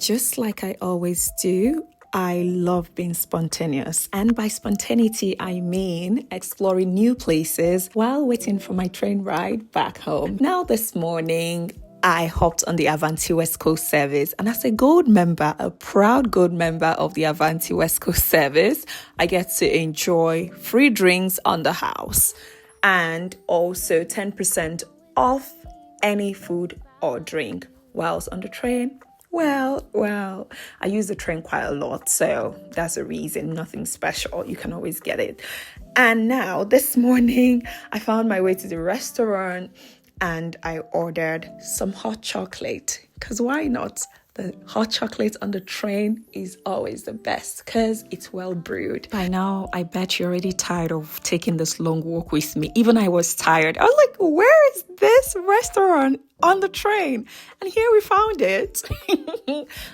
just like I always do, I love being spontaneous. And by spontaneity, I mean exploring new places while waiting for my train ride back home. Now, this morning, I hopped on the Avanti West Coast service, and as a gold member, a proud gold member of the Avanti West Coast service, I get to enjoy free drinks on the house and also 10% off any food or drink whilst on the train. Well, I use the train quite a lot, so that's a reason. Nothing special. You can always get it. And now, this morning, I found my way to the restaurant and I ordered some hot chocolate. Because why not? The hot chocolate on the train is always the best because it's well brewed. By now, I bet you're already tired of taking this long walk with me. Even I was tired. I was like, where is this restaurant on the train? And here we found it.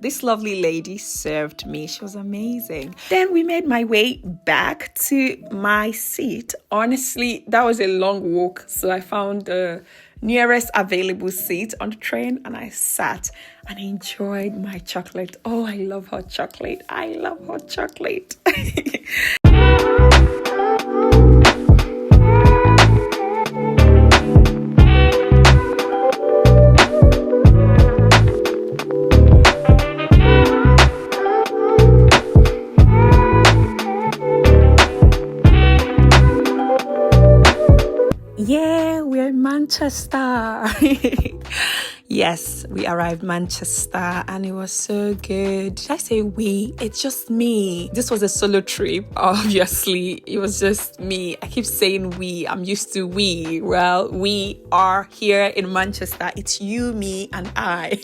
This lovely lady served me. She was amazing. Then we made my way back to my seat. Honestly, that was a long walk. So I found the nearest available seat on the train and I sat and enjoyed my chocolate. Oh, I love hot chocolate. I love hot chocolate. Yeah, we're in Manchester. Yes, we arrived Manchester and it was so good. Did I say we? It's just me. This was a solo trip, obviously. It was just me. I keep saying we. I'm used to we. Well, we are here in Manchester. It's you, me, and I.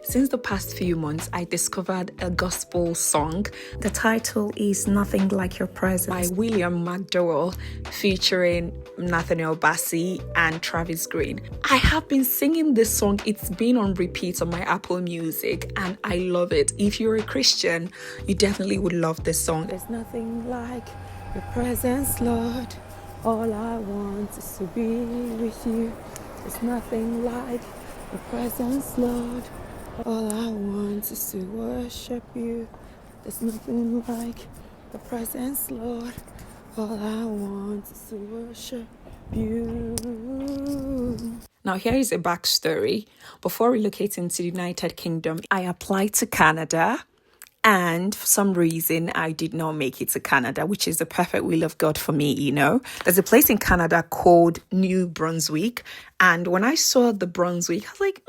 Since the past few months, I discovered a gospel song. The title is Nothing Like Your Presence by William McDowell, featuring Nathaniel Bassey and Travis Green. I have been singing this song. It's been on repeat on my Apple Music and I love it. If you're a Christian, you definitely would love this song. There's nothing like your presence, Lord. All I want is to be with you. There's nothing like your presence, Lord. All I want is to worship you. There's nothing like your presence, Lord. All I want is to worship you. Now, here is a backstory. Before relocating to the United Kingdom, I applied to Canada. And for some reason, I did not make it to Canada, which is the perfect will of God for me, you know. There's a place in Canada called New Brunswick. And when I saw the Brunswick, I was like,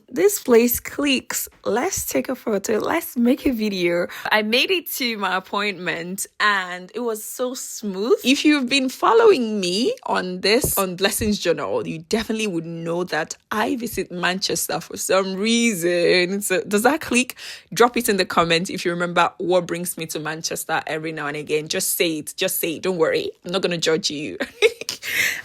this place clicks. Let's take a photo. Let's make a video. I made it to my appointment and it was so smooth. If you've been following me on Blessings Journal, you definitely would know that I visit Manchester for some reason. So does that click? Drop it in the comments if you remember what brings me to Manchester every now and again. Just say it. Don't worry. I'm not going to judge you.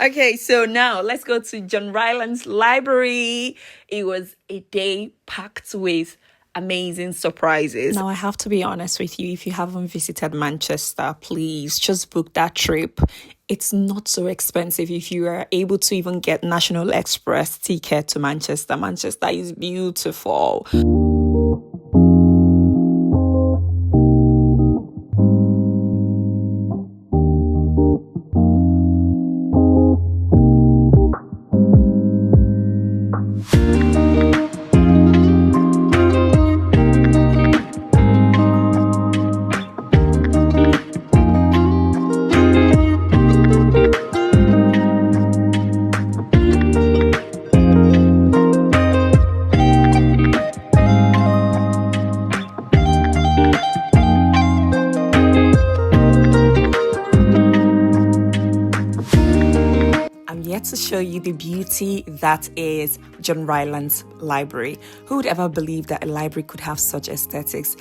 Okay, so now let's go to John Rylands Library. It was a day packed with amazing surprises. Now, I have to be honest with you. If you haven't visited Manchester, please just book that trip. It's not so expensive if you are able to even get National Express ticket to Manchester. Manchester is beautiful. To show you the beauty that is John Rylands Library. Who would ever believe that a library could have such aesthetics?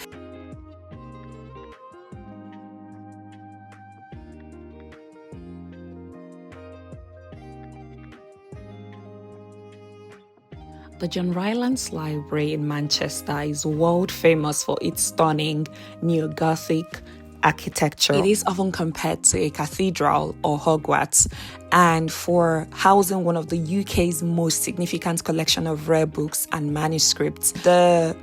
The John Rylands Library in Manchester is world famous for its stunning neo-Gothic architecture. It is often compared to a cathedral or Hogwarts, and for housing one of the UK's most significant collection of rare books and manuscripts. The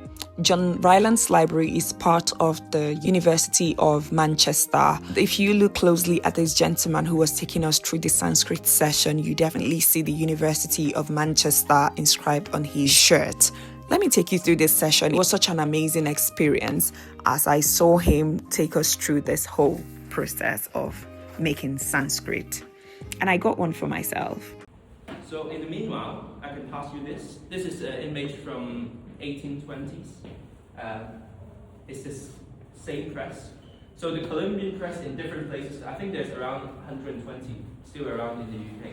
John Rylands Library is part of the University of Manchester. If you look closely at this gentleman who was taking us through the Sanskrit session, you definitely see the University of Manchester inscribed on his shirt. Let me take you through this session. It was such an amazing experience as I saw him take us through this whole process of making Sanskrit. And I got one for myself. So in the meanwhile, I can pass you this. This is an image from 1820s. It's this same press. So the Colombian press in different places, I think there's around 120 still around in the UK.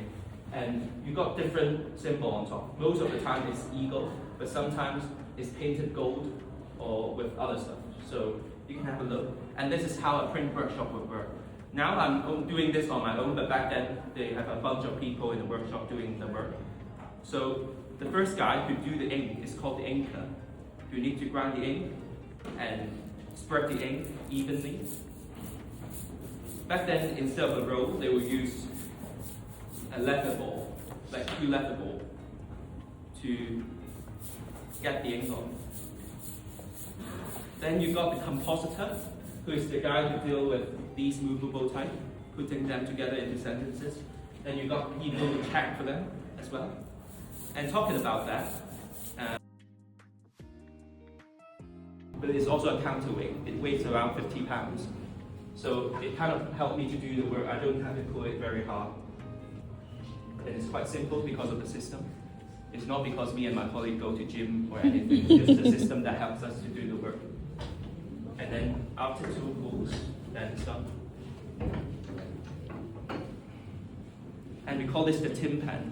And you got different symbol on top. Most of the time it's eagle, but sometimes it's painted gold or with other stuff. So you can have a look. And this is how a print workshop would work. Now I'm doing this on my own, but back then they have a bunch of people in the workshop doing the work. So the first guy who do the ink is called the inker. You need to grind the ink and spread the ink evenly. Back then, instead of a roll, they would use a leather ball, like 2 leather ball, to get the ink on. Then you got the compositor, who is the guy who deal with these movable type, putting them together into sentences. Then you got people who check for them as well. And talking about that, but it's also a counterweight. It weighs around 50 pounds. So it kind of helped me to do the work. I don't have to pull it very hard. And it's quite simple because of the system. It's not because me and my colleague go to gym or anything. It's just the system that helps us to do the work. And then after 2 pulls, then it's done. And we call this the timpan.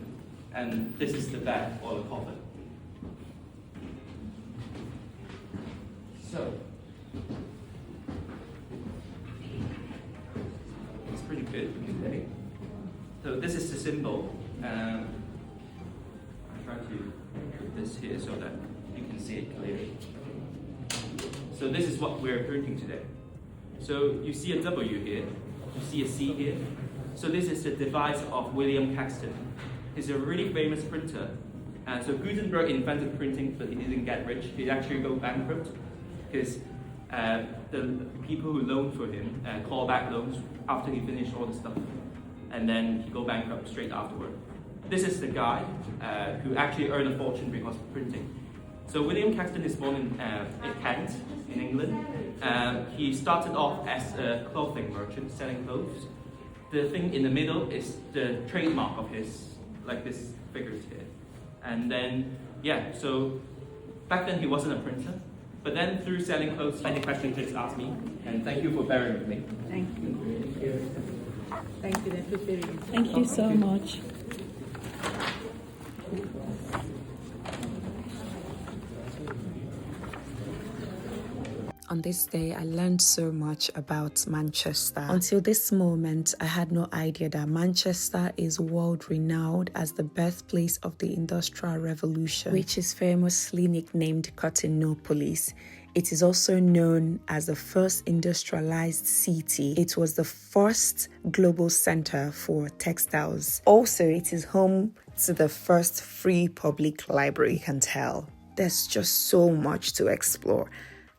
And this is the bag or the coffin. So, it's pretty good today. So this is the symbol. I'm trying to put this here so that you can see it clearly. So this is what we're printing today. So you see a W here, you see a C here. So this is the device of William Caxton. He's a really famous printer. So Gutenberg invented printing, but he didn't get rich. He actually go bankrupt because the people who loaned for him call back loans after he finished all the stuff. And then he go bankrupt straight afterward. This is the guy who actually earned a fortune because of printing. So William Caxton is born in Kent, in England. He started off as a clothing merchant selling clothes. The thing in the middle is the trademark of his, like this figures here. And then, yeah, so back then he wasn't a printer. But then through selling clothes, any questions, just ask me. And thank you for bearing with me. Thank you. Thank you. That was very good. Thank you so much. On this day, I learned so much about Manchester. Until this moment, I had no idea that Manchester is world-renowned as the birthplace of the Industrial Revolution, which is famously nicknamed Cottinopolis. It is also known as the first industrialized city. It was the first global center for textiles. Also, it is home to the first free public library. You can tell. There's just so much to explore.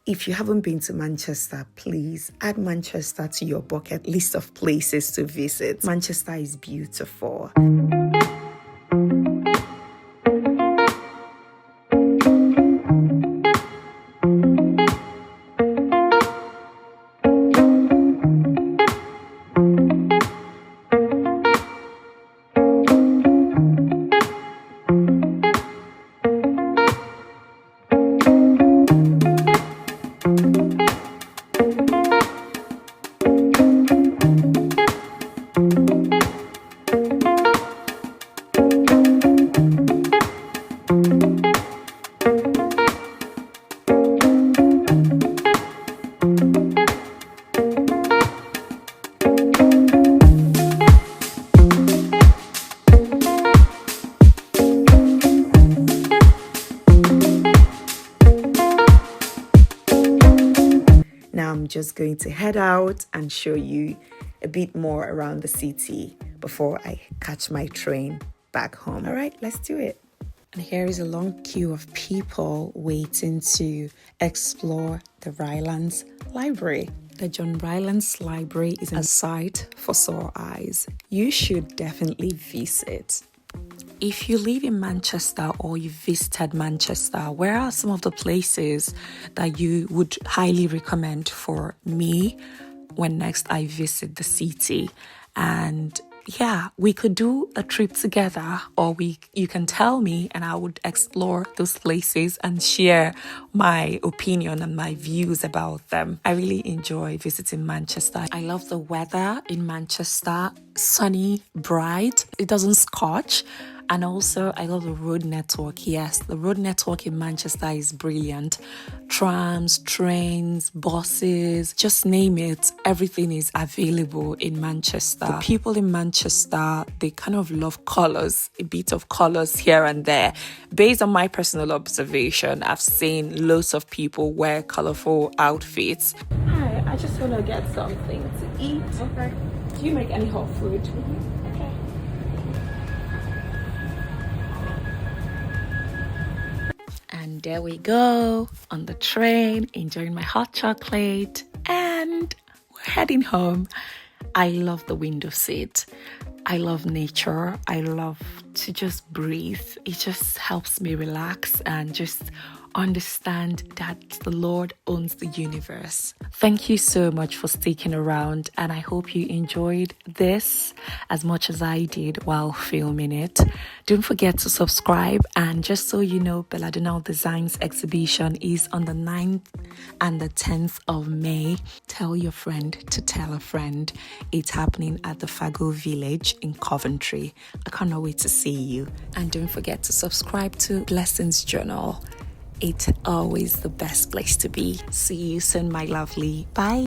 If you haven't been to Manchester, please add Manchester to your bucket list of places to visit. Manchester is beautiful. I'm just going to head out and show you a bit more around the city before I catch my train back home. All right, let's do it. And here is a long queue of people waiting to explore the Rylands Library. The John Rylands Library is a sight for sore eyes. You should definitely visit. If you live in Manchester or you visited Manchester, where are some of the places that you would highly recommend for me when next I visit the city? And yeah, we could do a trip together, or you can tell me and I would explore those places and share my opinion and my views about them. I really enjoy visiting Manchester. I love the weather in Manchester, sunny, bright. It doesn't scorch. And also, I love the road network. Yes, the road network in Manchester is brilliant. Trams, trains, buses, just name it. Everything is available in Manchester. The people in Manchester, they kind of love colors, a bit of colors here and there. Based on my personal observation, I've seen loads of people wear colorful outfits. Hi, I just want to get something to eat. Okay. Do you make any hot food? Mm-hmm. Okay. And there we go on the train, enjoying my hot chocolate, and we're heading home. I love the window seat. I love nature. I love to just breathe. It just helps me relax and just understand that the Lord owns the universe. Thank you so much for sticking around, and I hope you enjoyed this as much as I did while filming it. Don't forget to subscribe, and just so you know, Belladonald Designs exhibition is on the 9th and the 10th of May. Tell your friend to tell a friend. It's happening at the Fago Village in Coventry. I cannot wait to see you. And don't forget to subscribe to Blessings Journal. It's always the best place to be. See you soon, my lovely. Bye.